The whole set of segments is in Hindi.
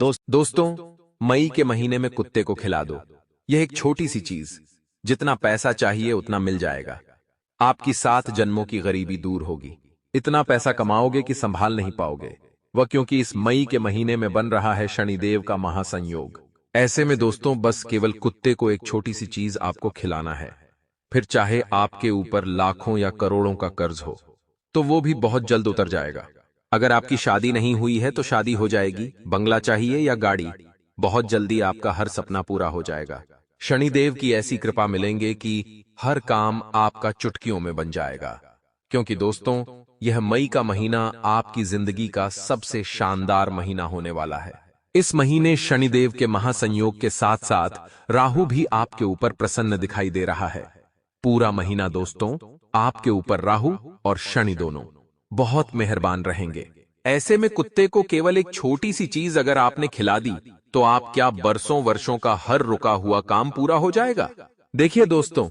दोस्तों, मई के महीने में कुत्ते को खिला दो। यह एक छोटी सी चीज, जितना पैसा चाहिए उतना मिल जाएगा। आपकी 7 जन्मों की गरीबी दूर होगी। इतना पैसा कमाओगे कि संभाल नहीं पाओगे। वह क्योंकि इस मई के महीने में बन रहा है शनिदेव का महासंयोग। ऐसे में दोस्तों, बस केवल कुत्ते को एक छोटी सी चीज आपको खिलाना है। फिर चाहे आपके ऊपर लाखों या करोड़ों का कर्ज हो, तो वो भी बहुत जल्द उतर जाएगा। अगर आपकी शादी नहीं हुई है तो शादी हो जाएगी। बंगला चाहिए या गाड़ी, बहुत जल्दी आपका हर सपना पूरा हो जाएगा। शनिदेव की ऐसी कृपा मिलेंगे कि हर काम आपका चुटकियों में बन जाएगा। क्योंकि दोस्तों, यह मई का महीना आपकी जिंदगी का सबसे शानदार महीना होने वाला है। इस महीने शनिदेव के महासंयोग के साथ साथ राहु भी आपके ऊपर प्रसन्न दिखाई दे रहा है। पूरा महीना दोस्तों, आपके ऊपर राहु और शनि दोनों बहुत मेहरबान रहेंगे। ऐसे में कुत्ते को केवल एक छोटी सी चीज अगर आपने खिला दी, तो आप क्या बरसों वर्षों का हर रुका हुआ काम पूरा हो जाएगा। देखिए दोस्तों,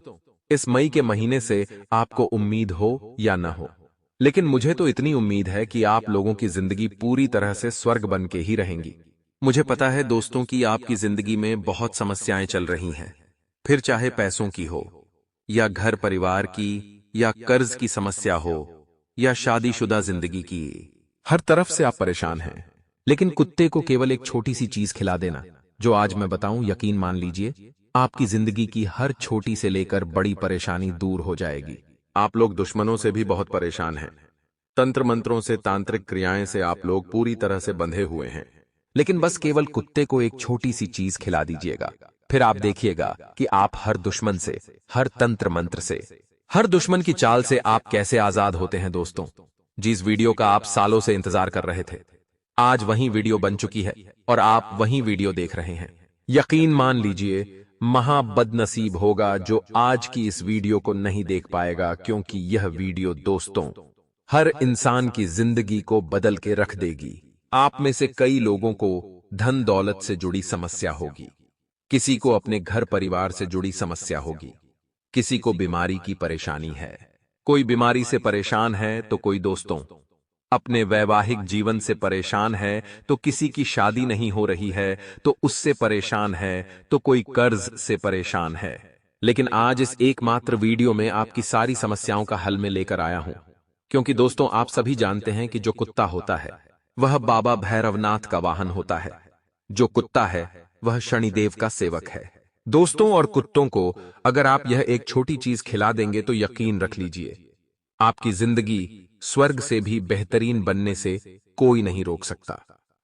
इस मई के महीने से आपको उम्मीद हो या न हो, लेकिन मुझे तो इतनी उम्मीद है कि आप लोगों की जिंदगी पूरी तरह से स्वर्ग बन के ही रहेंगी। मुझे पता है दोस्तों कि आपकी जिंदगी में बहुत समस्याएं चल रही हैं, फिर चाहे पैसों की हो, या घर परिवार की, या कर्ज की समस्या हो, या शादीशुदा जिंदगी की। हर तरफ से आप परेशान हैं। लेकिन कुत्ते को केवल एक छोटी सी चीज खिला देना, जो आज मैं बताऊं, यकीन मान लीजिए, आपकी जिंदगी की हर छोटी से लेकर बड़ी परेशानी दूर हो जाएगी। आप लोग दुश्मनों से भी बहुत परेशान हैं। तंत्र मंत्रों से, तांत्रिक क्रियाएं से आप लोग पूरी तरह से बंधे हुए हैं। लेकिन बस केवल कुत्ते को एक छोटी सी चीज खिला दीजिएगा, फिर आप देखिएगा कि आप हर दुश्मन से, हर तंत्र मंत्र से, हर दुश्मन की चाल से आप कैसे आजाद होते हैं। दोस्तों, जिस वीडियो का आप सालों से इंतजार कर रहे थे, आज वही वीडियो बन चुकी है और आप वही वीडियो देख रहे हैं। यकीन मान लीजिए, महा बदनसीब होगा जो आज की इस वीडियो को नहीं देख पाएगा, क्योंकि यह वीडियो दोस्तों हर इंसान की जिंदगी को बदल के रख देगी। आप में से कई लोगों को धन दौलत से जुड़ी समस्या होगी, किसी को अपने घर परिवार से जुड़ी समस्या होगी, किसी को बीमारी की परेशानी है। कोई बीमारी से परेशान है तो कोई दोस्तों अपने वैवाहिक जीवन से परेशान है, तो किसी की शादी नहीं हो रही है तो उससे परेशान है, तो कोई कर्ज से परेशान है। लेकिन आज इस एकमात्र वीडियो में आपकी सारी समस्याओं का हल मैं लेकर आया हूं। क्योंकि दोस्तों, आप सभी जानते हैं कि जो कुत्ता होता है वह बाबा भैरवनाथ का वाहन होता है। जो कुत्ता है वह शनिदेव का सेवक है। दोस्तों, और कुत्तों को अगर आप यह एक छोटी चीज खिला देंगे तो यकीन रख लीजिए, आपकी जिंदगी स्वर्ग से भी बेहतरीन बनने से कोई नहीं रोक सकता।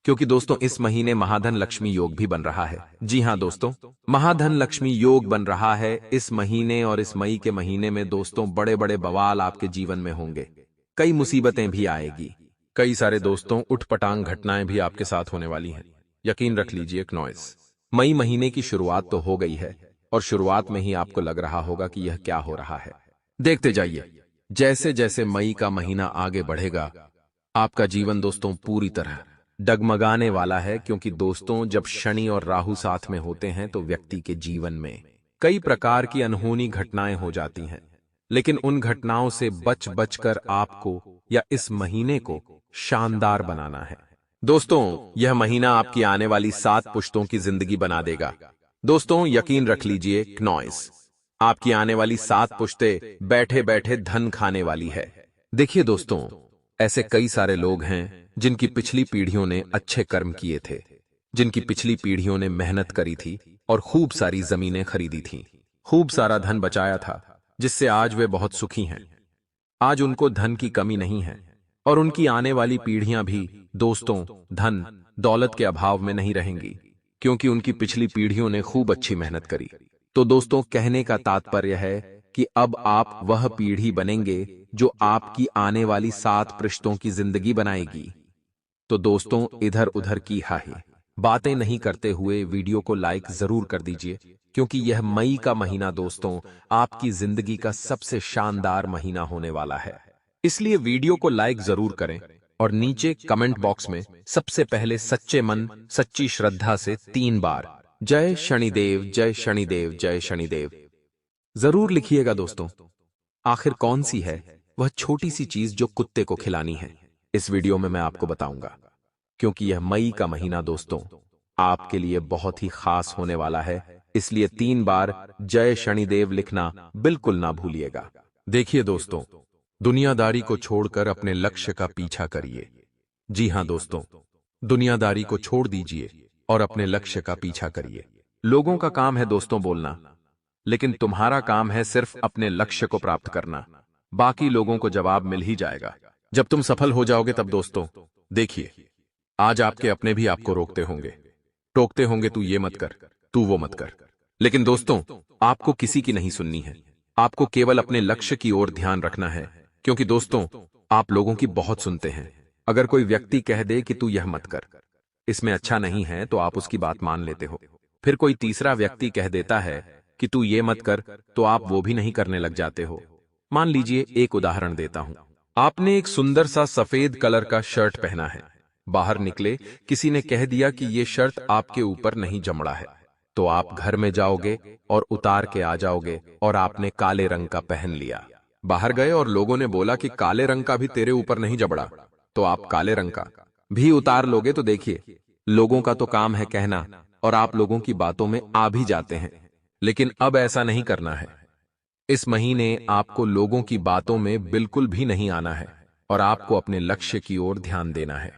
क्योंकि दोस्तों, इस महीने महाधन लक्ष्मी योग भी बन रहा है। जी हां दोस्तों, महाधन लक्ष्मी योग बन रहा है इस महीने, और इस मई के महीने में दोस्तों बड़े बड़े बवाल आपके जीवन में होंगे। कई मुसीबतें भी आएगी। कई सारे दोस्तों उठपटांग घटनाएं भी आपके साथ होने वाली हैं। यकीन रख लीजिए नॉइस, मई महीने की शुरुआत तो हो गई है, और शुरुआत में ही आपको लग रहा होगा कि यह क्या हो रहा है। देखते जाइए, जैसे जैसे मई का महीना आगे बढ़ेगा, आपका जीवन दोस्तों पूरी तरह डगमगाने वाला है। क्योंकि दोस्तों, जब शनि और राहु साथ में होते हैं तो व्यक्ति के जीवन में कई प्रकार की अनहोनी घटनाएं हो जाती हैं। लेकिन उन घटनाओं से बच बचकर आपको या इस महीने को शानदार बनाना है। दोस्तों, यह महीना आपकी आने वाली 7 पुश्तों की जिंदगी बना देगा। दोस्तों, यकीन रख लीजिए नॉइस, आपकी आने वाली 7 पुश्तें बैठे बैठे धन खाने वाली है। देखिए दोस्तों, ऐसे कई सारे लोग हैं जिनकी पिछली पीढ़ियों ने अच्छे कर्म किए थे, जिनकी पिछली पीढ़ियों ने मेहनत करी थी और खूब सारी जमीनें खरीदी थीं, खूब सारा धन बचाया था, जिससे आज वे बहुत सुखी हैं। आज उनको धन की कमी नहीं है, और उनकी आने वाली पीढ़ियां भी दोस्तों धन दौलत के अभाव में नहीं रहेंगी, क्योंकि उनकी पिछली पीढ़ियों ने खूब अच्छी मेहनत करी। तो दोस्तों, कहने का तात्पर्य है कि अब आप वह पीढ़ी बनेंगे जो आपकी आने वाली 7 पृष्ठों की जिंदगी बनाएगी। तो दोस्तों, इधर उधर की हाही बातें नहीं करते हुए वीडियो को लाइक जरूर कर दीजिए, क्योंकि यह मई का महीना दोस्तों आपकी जिंदगी का सबसे शानदार महीना होने वाला है। इसलिए वीडियो को लाइक जरूर करें, और नीचे कमेंट बॉक्स में सबसे पहले सच्चे मन सच्ची श्रद्धा से 3 बार जय शनिदेव, जय शनिदेव, जय शनिदेव जरूर लिखिएगा। दोस्तों, आखिर कौन सी है वह छोटी सी चीज जो कुत्ते को खिलानी है, इस वीडियो में मैं आपको बताऊंगा। क्योंकि यह मई का महीना दोस्तों आपके लिए बहुत ही खास होने वाला है, इसलिए 3 बार जय शनिदेव लिखना बिल्कुल ना भूलिएगा। देखिए दोस्तों, दुनियादारी को छोड़कर अपने लक्ष्य का पीछा करिए। जी हां दोस्तों, दुनियादारी को छोड़ दीजिए और अपने लक्ष्य का पीछा करिए। लोगों का काम है दोस्तों बोलना, लेकिन तुम्हारा काम है सिर्फ अपने लक्ष्य को प्राप्त करना। बाकी लोगों को जवाब मिल ही जाएगा। जब तुम सफल हो जाओगे तब दोस्तों, देखिए, आज आपके अपने भी आपको रोकते होंगे, टोकते होंगे, तू ये मत कर, तू वो मत कर। लेकिन दोस्तों, आपको किसी की नहीं सुननी है। आपको केवल अपने लक्ष्य की ओर ध्यान रखना है, क्योंकि दोस्तों, आप लोगों की बहुत सुनते हैं। अगर कोई व्यक्ति कह दे कि तू यह मत कर, इसमें अच्छा नहीं है, तो आप उसकी बात मान लेते हो। फिर कोई तीसरा व्यक्ति कह देता है कि तू ये मत कर, तो आप वो भी नहीं करने लग जाते हो। मान लीजिए, एक उदाहरण देता हूं। आपने एक सुंदर सा सफेद कलर का शर्ट पहना है। बाहर निकले, किसी ने कह दिया कि ये शर्ट आपके ऊपर नहीं जमड़ा है, तो आप घर में जाओगे और उतार के आ जाओगे और आपने काले रंग का पहन लिया। बाहर गए और लोगों ने बोला कि काले रंग का भी तेरे ऊपर नहीं जमड़ा, तो आप काले रंग का भी उतार लोगे। तो देखिए, लोगों का तो काम है कहना, और आप लोगों की बातों में आ भी जाते हैं। लेकिन अब ऐसा नहीं करना है। इस महीने आपको लोगों की बातों में बिल्कुल भी नहीं आना है और आपको अपने लक्ष्य की ओर ध्यान देना है।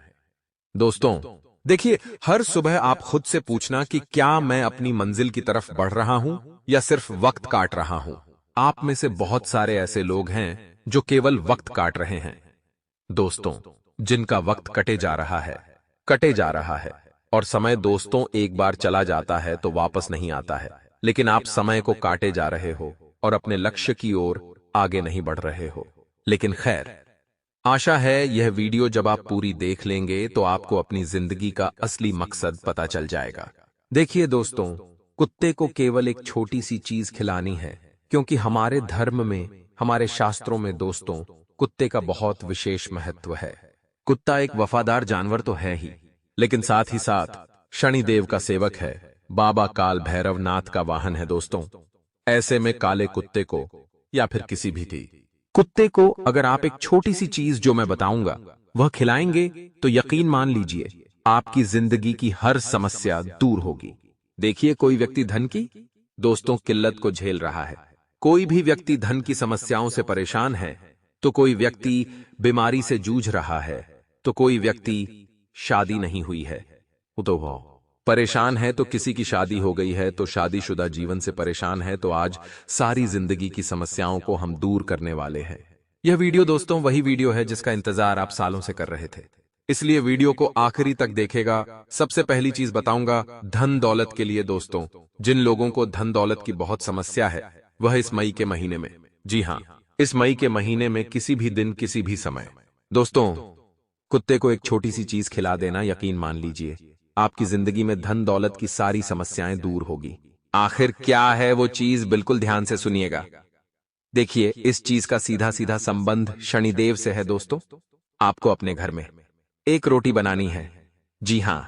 दोस्तों, देखिए, हर सुबह आप खुद से पूछना कि क्या मैं अपनी मंजिल की तरफ बढ़ रहा हूं या सिर्फ वक्त काट रहा हूं। आप में से बहुत सारे ऐसे लोग हैं जो केवल वक्त काट रहे हैं। दोस्तों, जिनका वक्त कटे जा रहा है, कटे जा रहा है, और समय दोस्तों एक बार चला जाता है तो वापस नहीं आता है। लेकिन आप समय को काटे जा रहे हो और अपने लक्ष्य की ओर आगे नहीं बढ़ रहे हो। लेकिन खैर, आशा है यह वीडियो जब आप पूरी देख लेंगे तो आपको अपनी जिंदगी का असली मकसद पता चल जाएगा। देखिए दोस्तों, कुत्ते को केवल एक छोटी सी चीज खिलानी है, क्योंकि हमारे धर्म में, हमारे शास्त्रों में दोस्तों, कुत्ते का बहुत विशेष महत्व है। कुत्ता एक वफादार जानवर तो है ही, लेकिन साथ ही साथ शनिदेव का सेवक है, बाबा काल भैरव नाथ का वाहन है दोस्तों। ऐसे में काले कुत्ते को या फिर किसी भी कुत्ते को अगर आप एक छोटी सी चीज जो मैं बताऊंगा वह खिलाएंगे, तो यकीन मान लीजिए आपकी जिंदगी की हर समस्या दूर होगी। देखिए, कोई व्यक्ति धन की दोस्तों किल्लत को झेल रहा है, कोई भी व्यक्ति धन की समस्याओं से परेशान है, तो कोई व्यक्ति बीमारी से जूझ रहा है, तो कोई व्यक्ति शादी नहीं हुई है, तो वो परेशान है, तो किसी की शादी हो गई है, तो शादीशुदा जीवन से परेशान है। तो आज सारी जिंदगी की समस्याओं को हम दूर करने वाले हैं। यह वीडियो दोस्तों वही वीडियो है जिसका इंतजार आप सालों से कर रहे थे, इसलिए वीडियो को आखिरी तक देखिएगा। सबसे पहली चीज बताऊंगा धन दौलत के लिए। दोस्तों, जिन लोगों को धन दौलत की बहुत समस्या है, वह इस मई के महीने में, जी हां, इस मई के महीने में किसी भी दिन, किसी भी समय, दोस्तों, कुत्ते को एक छोटी सी चीज खिला देना, यकीन मान लीजिए आपकी जिंदगी में धन दौलत की सारी समस्याएं दूर होगी। आखिर क्या है वो चीज, बिल्कुल ध्यान से सुनिएगा। देखिए, इस चीज का सीधा सीधा संबंध शनिदेव से है दोस्तों। आपको अपने घर में एक रोटी बनानी है। जी हां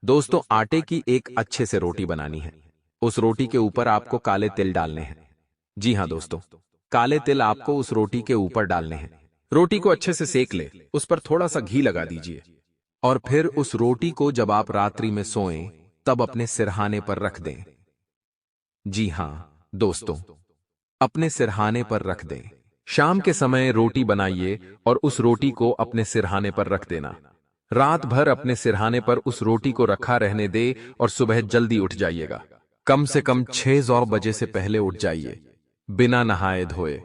दोस्तों, आटे की एक अच्छे से रोटी बनानी है। उस रोटी के ऊपर आपको काले तिल डालने हैं। जी हां दोस्तों, काले तिल आपको उस रोटी के ऊपर डालने हैं। रोटी को अच्छे से सेक ले, उस पर थोड़ा सा घी लगा दीजिए, और फिर उस रोटी को जब आप रात्रि में सोएं तब अपने सिरहाने पर रख दें। जी हां दोस्तों, अपने सिरहाने पर रख दें। शाम के समय रोटी बनाइए और उस रोटी को अपने सिरहाने पर रख देना। रात भर अपने सिरहाने पर उस रोटी को रखा रहने दे और सुबह जल्दी उठ जाइएगा। कम से कम 6 बजे से पहले उठ जाइए, बिना नहाए धोए।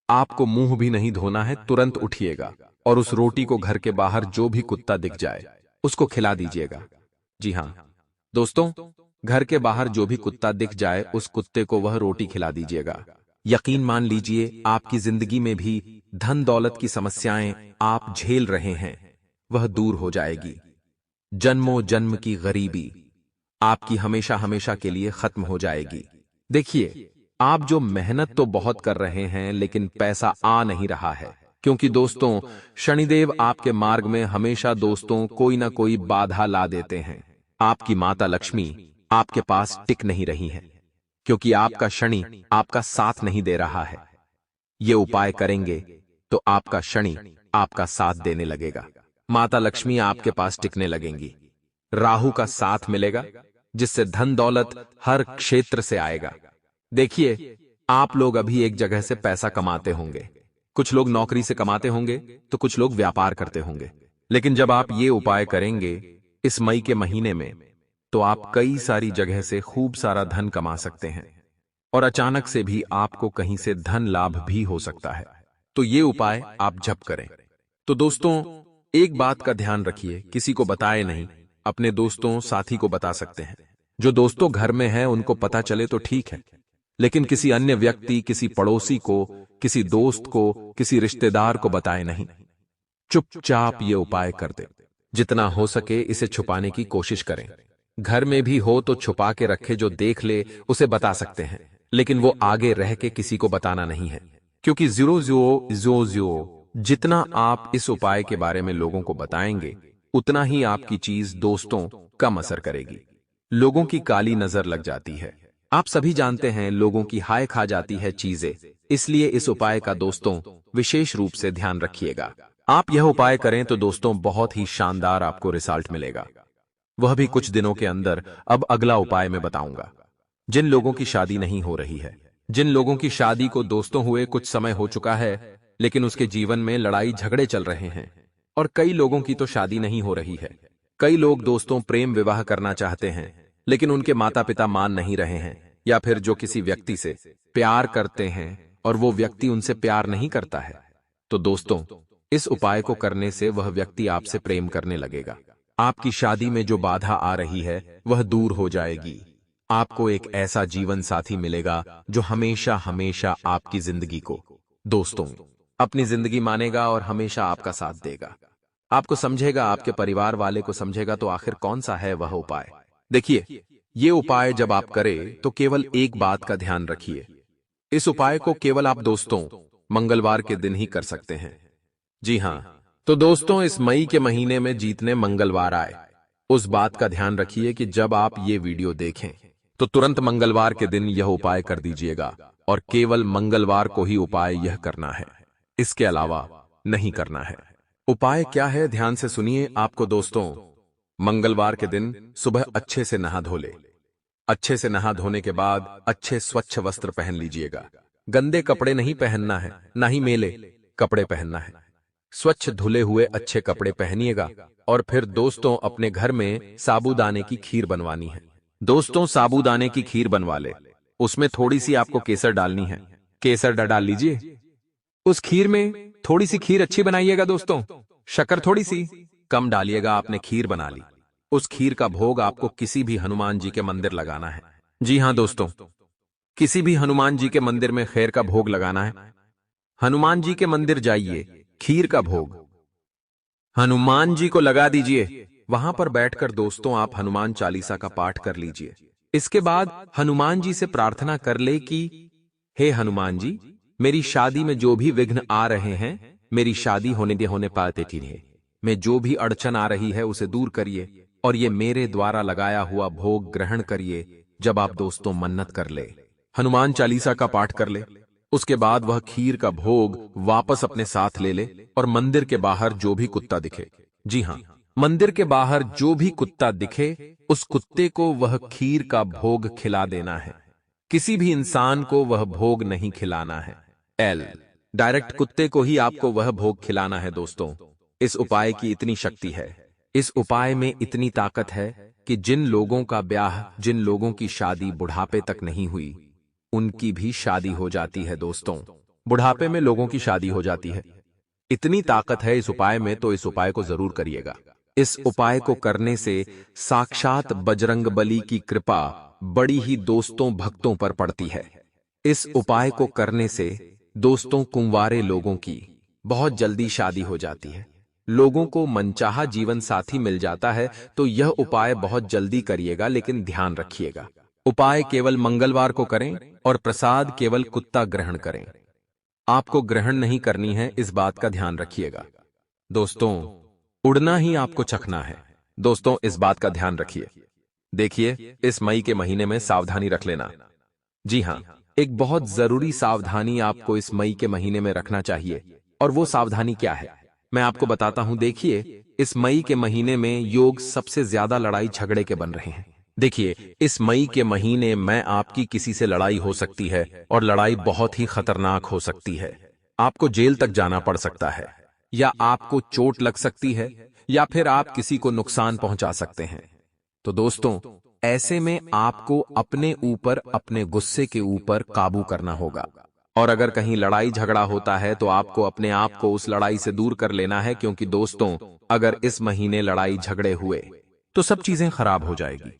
आपको मुंह भी नहीं धोना है, तुरंत उठिएगा और उस रोटी को घर के बाहर जो भी कुत्ता दिख जाए उसको खिला दीजिएगा। जी हां दोस्तों, घर के बाहर जो भी कुत्ता दिख जाए उस कुत्ते को वह रोटी खिला दीजिएगा। यकीन मान लीजिए आपकी जिंदगी में भी धन दौलत की समस्याएं आप झेल रहे हैं, वह दूर हो जाएगी। जन्मों जन्म की गरीबी आपकी हमेशा हमेशा के लिए खत्म हो जाएगी। देखिए, आप जो मेहनत तो बहुत कर रहे हैं, लेकिन पैसा आ नहीं रहा है, क्योंकि दोस्तों शनिदेव आपके मार्ग में हमेशा दोस्तों कोई ना कोई बाधा ला देते हैं। आपकी माता लक्ष्मी आपके पास टिक नहीं रही है, क्योंकि आपका शनि आपका साथ नहीं दे रहा है। ये उपाय करेंगे तो आपका शनि आपका साथ देने लगेगा, माता लक्ष्मी आपके पास टिकने लगेंगी। राहु का साथ मिलेगा, जिससे धन दौलत हर क्षेत्र से आएगा। देखिए, आप लोग अभी एक जगह से पैसा कमाते होंगे, कुछ लोग नौकरी से कमाते होंगे तो कुछ लोग व्यापार करते होंगे। लेकिन जब आप ये उपाय करेंगे इस मई के महीने में, तो आप कई सारी जगह से खूब सारा धन कमा सकते हैं और अचानक से भी आपको कहीं से धन लाभ भी हो सकता है। तो ये उपाय आप जब करें तो दोस्तों, एक बात का ध्यान रखिए, किसी को बताए नहीं, अपने दोस्तों साथी को बता सकते हैं। जो दोस्तों घर में हैं उनको पता चले तो ठीक है, लेकिन किसी अन्य व्यक्ति, किसी पड़ोसी को, किसी दोस्त को, किसी रिश्तेदार को बताए नहीं। चुपचाप ये उपाय कर दे। जितना हो सके इसे छुपाने की कोशिश करें। घर में भी हो तो छुपा के रखे, जो देख ले उसे बता सकते हैं, लेकिन वो आगे रह के किसी को बताना नहीं है, क्योंकि 00000 जितना आप इस उपाय के बारे में लोगों को बताएंगे, उतना ही आपकी चीज दोस्तों कम असर करेगी। लोगों की काली नजर लग जाती है। आप सभी जानते हैं, लोगों की हाय खा जाती है चीजें, इसलिए इस उपाय का दोस्तों विशेष रूप से ध्यान रखिएगा। आप यह उपाय करें तो दोस्तों बहुत ही शानदार आपको रिजल्ट मिलेगा, वह भी कुछ दिनों के अंदर। अब अगला उपाय मैं बताऊंगा। जिन लोगों की शादी नहीं हो रही है, जिन लोगों की शादी को दोस्तों हुए कुछ समय हो चुका है, लेकिन उसके जीवन में लड़ाई झगड़े चल रहे हैं, और कई लोगों की तो शादी नहीं हो रही है। कई लोग दोस्तों प्रेम विवाह करना चाहते हैं, लेकिन उनके माता पिता मान नहीं रहे हैं, या फिर जो किसी व्यक्ति से प्यार करते हैं और वो व्यक्ति उनसे प्यार नहीं करता है, तो दोस्तों इस उपाय को करने से वह व्यक्ति आपसे प्रेम करने लगेगा। आपकी शादी में जो बाधा आ रही है वह दूर हो जाएगी। आपको एक ऐसा जीवन साथी मिलेगा जो हमेशा हमेशा आपकी जिंदगी को दोस्तों अपनी जिंदगी मानेगा और हमेशा आपका साथ देगा। आपको समझेगा, आपके परिवार वाले को समझेगा। तो आखिर कौन सा है वह उपाय? देखिए, ये उपाय जब आप करें तो केवल एक बात का ध्यान रखिए। इस उपाय को केवल आप दोस्तों मंगलवार के दिन ही कर सकते हैं। जी हां, तो दोस्तों इस मई के महीने में जीतने मंगलवार आए, उस बात का ध्यान रखिए कि जब आप ये वीडियो देखें तो तुरंत मंगलवार के दिन यह उपाय कर दीजिएगा, और केवल मंगलवार को ही उपाय यह करना है, इसके अलावा नहीं करना है। उपाय क्या है, ध्यान से सुनिए। आपको दोस्तों मंगलवार के दिन सुबह अच्छे से नहा धो ले। अच्छे से नहा धोने के बाद अच्छे स्वच्छ वस्त्र पहन लीजिएगा। गंदे कपड़े नहीं पहनना है, ना ही मेले कपड़े पहनना है। स्वच्छ धुले हुए अच्छे कपड़े पहनिएगा, और फिर दोस्तों अपने घर में साबूदाने की खीर बनवानी है। दोस्तों साबूदाने की खीर बनवा ले, उसमें थोड़ी सी आपको केसर डालनी है। केसर डाल लीजिए उस खीर में। थोड़ी सी खीर अच्छी बनाइएगा दोस्तों, शक्कर थोड़ी सी कम डालिएगा। आपने खीर बना ली, उस खीर का भोग आपको किसी भी हनुमान जी के मंदिर लगाना है। जी हां दोस्तों, किसी भी हनुमान जी के मंदिर में खैर का भोग लगाना है। हनुमान जी के मंदिर जाइए, खीर का भोग हनुमान जी को लगा दीजिए। वहां पर बैठकर दोस्तों आप हनुमान चालीसा का पाठ कर लीजिए। इसके बाद हनुमान जी से प्रार्थना कर ले कि हे हनुमान जी, मेरी शादी में जो भी विघ्न आ रहे हैं, मेरी शादी होने पाते रहे। मैं जो भी अड़चन आ रही है उसे दूर करिए, और ये मेरे द्वारा लगाया हुआ भोग ग्रहण करिए। जब आप दोस्तों मन्नत कर ले, हनुमान चालीसा का पाठ कर ले, उसके बाद वह खीर का भोग वापस अपने साथ ले ले, और मंदिर के बाहर जो भी कुत्ता दिखे, जी हां, मंदिर के बाहर जो भी कुत्ता दिखे, उस कुत्ते को वह खीर का भोग खिला देना है। किसी भी इंसान को वह भोग नहीं खिलाना है। डायरेक्ट कुत्ते को ही आपको वह भोग खिलाना है। दोस्तों इस उपाय की इतनी शक्ति है, इस उपाय में इतनी ताकत है कि जिन लोगों का ब्याह, जिन लोगों की शादी बुढ़ापे तक नहीं हुई, उनकी भी शादी हो जाती है। दोस्तों बुढ़ापे में लोगों की शादी हो जाती है। इतनी ताकत है इस उपाय में, तो इस उपाय को जरूर करिएगा। इस उपाय को करने से साक्षात बजरंगबली की कृपा बड़ी ही दोस्तों भक्तों पर पड़ती है। इस उपाय को करने से दोस्तों कुंवारे लोगों की बहुत जल्दी शादी हो जाती है, लोगों को मनचाहा जीवन साथी मिल जाता है। तो यह उपाय बहुत जल्दी करिएगा, लेकिन ध्यान रखिएगा, उपाय केवल मंगलवार को करें और प्रसाद केवल कुत्ता ग्रहण करें। आपको ग्रहण नहीं करनी है, इस बात का ध्यान रखिएगा। दोस्तों उड़ना ही आपको चखना है। दोस्तों इस बात का ध्यान रखिए। देखिए, इस मई के महीने में सावधानी रख लेना। जी हां, एक बहुत जरूरी सावधानी आपको इस मई के महीने में रखना चाहिए, और वो सावधानी क्या है? मैं आपको बताता हूं, देखिए इस मई के महीने में योग सबसे ज्यादा लड़ाई झगड़े के बन रहे हैं। देखिए इस मई के महीने में आपकी किसी से लड़ाई हो सकती है और लड़ाई बहुत ही खतरनाक हो सकती है। आपको जेल तक जाना पड़ सकता है, या आपको चोट लग सकती है, या फिर आप किसी को नुकसान पहुंचा सकते हैं। तो दोस्तों, ऐसे में आपको अपने ऊपर, अपने गुस्से के ऊपर काबू करना होगा। और अगर कहीं लड़ाई झगड़ा होता है तो आपको अपने आप को उस लड़ाई से दूर कर लेना है, क्योंकि दोस्तों अगर इस महीने लड़ाई झगड़े हुए तो सब चीजें खराब हो जाएगी।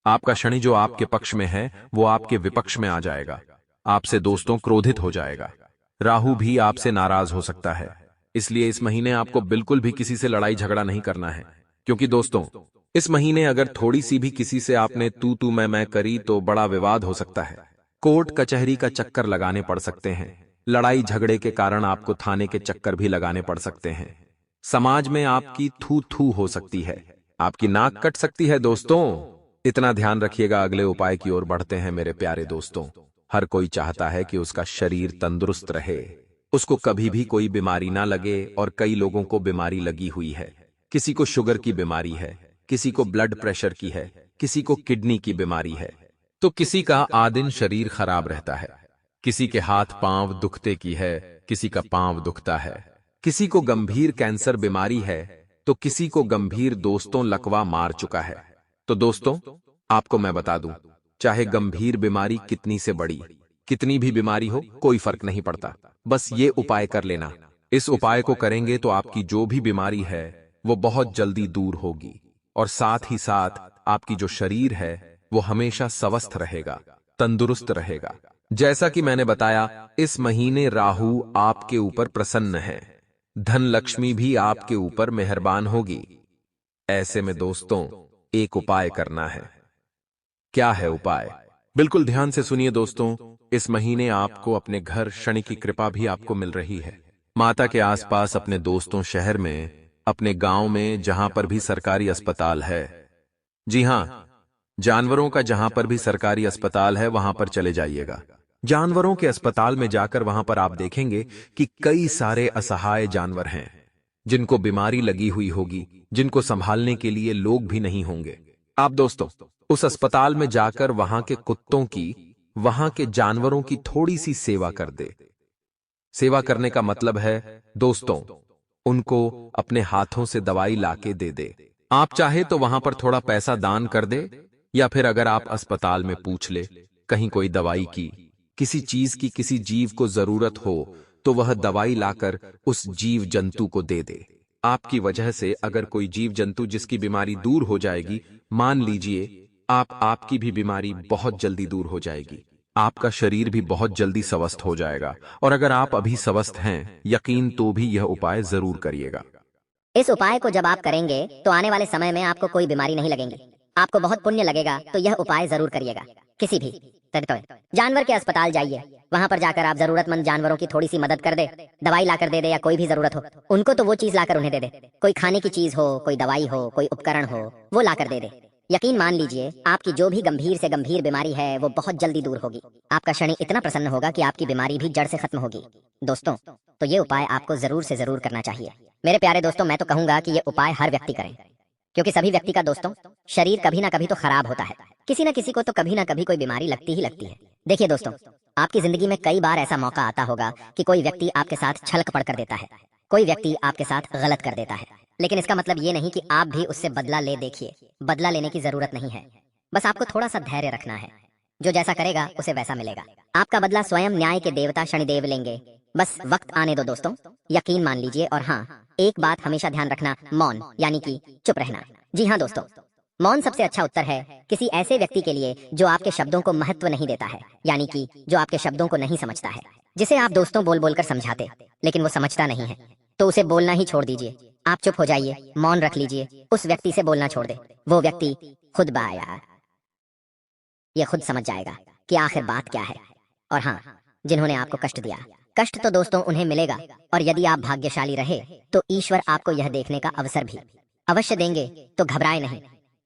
आपका शनि जो आपके पक्ष में है वो आपके विपक्ष में आ जाएगा। आपसे दोस्तों क्रोधित हो जाएगा। राहु भी आपसे नाराज हो सकता है। इसलिए इस महीने आपको बिल्कुल भी किसी से लड़ाई झगड़ा नहीं करना है, क्योंकि दोस्तों इस महीने अगर थोड़ी सी भी किसी से आपने तू मैं करी तो बड़ा विवाद हो सकता है। कोर्ट कचहरी का चक्कर लगाने पड़ सकते हैं। लड़ाई झगड़े के कारण आपको थाने के चक्कर भी लगाने पड़ सकते हैं। समाज में आपकी थू थू हो सकती है, आपकी नाक कट सकती है। दोस्तों इतना ध्यान रखिएगा। अगले उपाय की ओर बढ़ते हैं मेरे प्यारे दोस्तों। हर कोई चाहता है कि उसका शरीर तंदुरुस्त रहे, उसको कभी भी कोई बीमारी ना लगे, और कई लोगों को बीमारी लगी हुई है। किसी को शुगर की बीमारी है, किसी को ब्लड प्रेशर की है, किसी को किडनी की बीमारी है, तो किसी का आदिन शरीर खराब रहता है, किसी के हाथ पांव दुखते की है, किसी का पांव दुखता है, किसी को गंभीर कैंसर बीमारी है, तो किसी को गंभीर दोस्तों लकवा मार चुका है। तो दोस्तों आपको मैं बता दूं, चाहे गंभीर बीमारी कितनी से बड़ी, कितनी भी बीमारी हो, कोई फर्क नहीं पड़ता। बस ये उपाय कर लेना। इस उपाय को करेंगे तो आपकी जो भी बीमारी है वो बहुत जल्दी दूर होगी, और साथ ही साथ आपकी जो शरीर है वो हमेशा स्वस्थ रहेगा, तंदुरुस्त रहेगा। जैसा कि मैंने बताया, इस महीने राहु आपके ऊपर प्रसन्न है, धन लक्ष्मी भी आपके ऊपर मेहरबान होगी। ऐसे में दोस्तों एक उपाय करना है। क्या है उपाय? बिल्कुल ध्यान से सुनिए दोस्तों। इस महीने आपको अपने घर शनि की कृपा भी आपको मिल रही है। माता के आसपास, अपने दोस्तों, शहर में, अपने गांव में, जहां पर भी सरकारी अस्पताल है, जी हां, जानवरों का जहां पर भी सरकारी अस्पताल है वहां पर चले जाइएगा। जानवरों के अस्पताल में जाकर वहां पर आप देखेंगे कि कई सारे असहाय जानवर हैं, जिनको बीमारी लगी हुई होगी, जिनको संभालने के लिए लोग भी नहीं होंगे। आप दोस्तों उस अस्पताल में जाकर वहां के कुत्तों की, वहां के जानवरों की थोड़ी सी सेवा कर दे। सेवा करने का मतलब है दोस्तों, उनको अपने हाथों से दवाई लाके दे दे। आप चाहे तो वहां पर थोड़ा पैसा दान कर दे, या फिर अगर आप अस्पताल में पूछ ले, कहीं कोई दवाई की, किसी चीज की, किसी जीव को जरूरत हो, तो वह दवाई लाकर उस जीव जंतु को दे दे। आपकी वजह से अगर कोई जीव जंतु जिसकी बीमारी दूर हो जाएगी, मान लीजिए आपकी भी बीमारी बहुत जल्दी दूर हो जाएगी, आपका शरीर भी बहुत जल्दी स्वस्थ हो जाएगा। और अगर आप अभी स्वस्थ हैं, यकीन तो भी यह उपाय जरूर करिएगा। इस उपाय को जब आप करेंगे तो आने वाले समय में आपको कोई बीमारी नहीं लगेगी, आपको बहुत पुण्य लगेगा। तो यह उपाय जरूर करिएगा। किसी भी जानवर के अस्पताल जाइए, वहां पर जाकर आप जरूरतमंद जानवरों की थोड़ी सी मदद कर दे, दवाई लाकर दे दे, या कोई भी जरूरत हो उनको तो वो चीज लाकर उन्हें दे दे। कोई खाने की चीज हो, कोई दवाई हो, कोई उपकरण हो, वो लाकर दे दे। यकीन मान लीजिए आपकी जो भी गंभीर से गंभीर बीमारी है वो बहुत जल्दी दूर होगी। आपका शनि इतना प्रसन्न होगा कि आपकी बीमारी भी जड़ से खत्म होगी। दोस्तों तो ये उपाय आपको जरूर से जरूर करना चाहिए। मेरे प्यारे दोस्तों, मैं तो कहूंगा कि ये उपाय हर व्यक्ति करें, क्योंकि सभी व्यक्ति का दोस्तों शरीर कभी ना कभी तो खराब होता है। किसी ना किसी को तो कभी ना कभी कोई बीमारी लगती ही लगती है। देखिए दोस्तों, आपकी जिंदगी में कई बार ऐसा मौका आता होगा कि कोई व्यक्ति आपके साथ छल कपट कर देता है, कोई व्यक्ति आपके साथ गलत कर देता है, लेकिन इसका मतलब ये नहीं कि आप भी उससे बदला ले। देखिए, बदला लेने की जरूरत नहीं है, बस आपको थोड़ा सा धैर्य रखना है। जो जैसा करेगा उसे वैसा मिलेगा। आपका बदला स्वयं न्याय के देवता शनिदेव लेंगे। बस वक्त आने दो दोस्तों, यकीन मान लीजिए। और हाँ, एक बात हमेशा ध्यान रखना, मौन यानी कि चुप रहना। जी हाँ दोस्तों, मौन सबसे अच्छा उत्तर है किसी ऐसे व्यक्ति के लिए जो आपके शब्दों को महत्व नहीं देता है, यानी कि जो आपके शब्दों को नहीं समझता है, जिसे आप दोस्तों बोल बोलकर समझाते लेकिन वो समझता नहीं है, तो उसे बोलना ही छोड़ दीजिए। आप चुप हो जाइए, मौन रख लीजिए, उस व्यक्ति से बोलना छोड़ दे। वो व्यक्ति खुद बाया ये खुद समझ जाएगा कि आखिर बात क्या है। और हाँ, जिन्होंने आपको कष्ट दिया, कष्ट तो दोस्तों उन्हें मिलेगा, और यदि आप भाग्यशाली रहे तो ईश्वर आपको यह देखने का अवसर भी अवश्य देंगे। तो घबराए नहीं,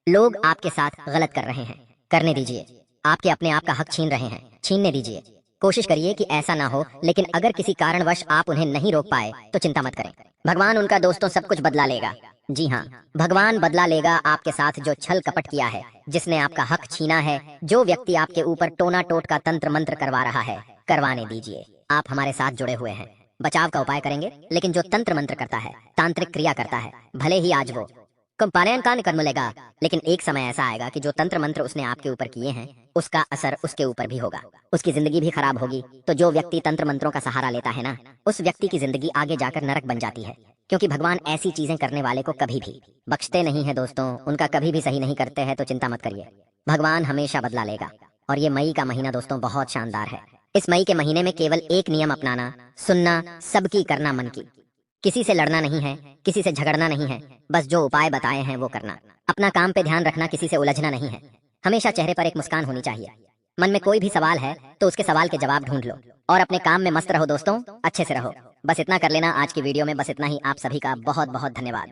लोग आपके साथ गलत कर रहे हैं, करने दीजिए। आपके अपने आप का हक छीन रहे हैं, छीनने दीजिए। कोशिश करिए कि ऐसा ना हो, लेकिन अगर किसी कारणवश आप उन्हें नहीं रोक पाए तो चिंता मत करें। भगवान उनका दोस्तों सब कुछ बदला लेगा। जी हाँ, भगवान बदला लेगा आपके साथ जो छल कपट किया है, जिसने आपका हक छीना है। जो व्यक्ति आपके ऊपर टोना टोट का तंत्र मंत्र करवा रहा है, करवाने दीजिए। आप हमारे साथ जुड़े हुए हैं, बचाव का उपाय करेंगे। लेकिन जो तंत्र मंत्र करता है, तांत्रिक क्रिया करता है, भले ही आज वो कंपालयन का निकल मिलेगा, लेकिन एक समय ऐसा आएगा कि जो तंत्र मंत्र उसने आपके ऊपर किए हैं, उसका असर उसके ऊपर भी होगा, उसकी जिंदगी भी खराब होगी। तो जो व्यक्ति तंत्र मंत्रों का सहारा लेता है ना, उस व्यक्ति की जिंदगी आगे जाकर नरक बन जाती है। क्योंकि भगवान ऐसी चीजें करने वाले को कभी भी बख्शते नहीं है दोस्तों, उनका कभी भी सही नहीं करते हैं। तो चिंता मत करिए, भगवान हमेशा बदला लेगा। और ये मई का महीना दोस्तों बहुत शानदार है। इस मई के महीने में केवल एक नियम अपनाना, सुनना, सबकी करना मन की। किसी से लड़ना नहीं है, किसी से झगड़ना नहीं है, बस जो उपाय बताए हैं वो करना। अपना काम पे ध्यान रखना, किसी से उलझना नहीं है। हमेशा चेहरे पर एक मुस्कान होनी चाहिए। मन में कोई भी सवाल है तो उसके सवाल के जवाब ढूंढ लो और अपने काम में मस्त रहो दोस्तों, अच्छे से रहो। बस इतना कर लेना आज की वीडियो में, बस इतना ही। आप सभी का बहुत बहुत धन्यवाद।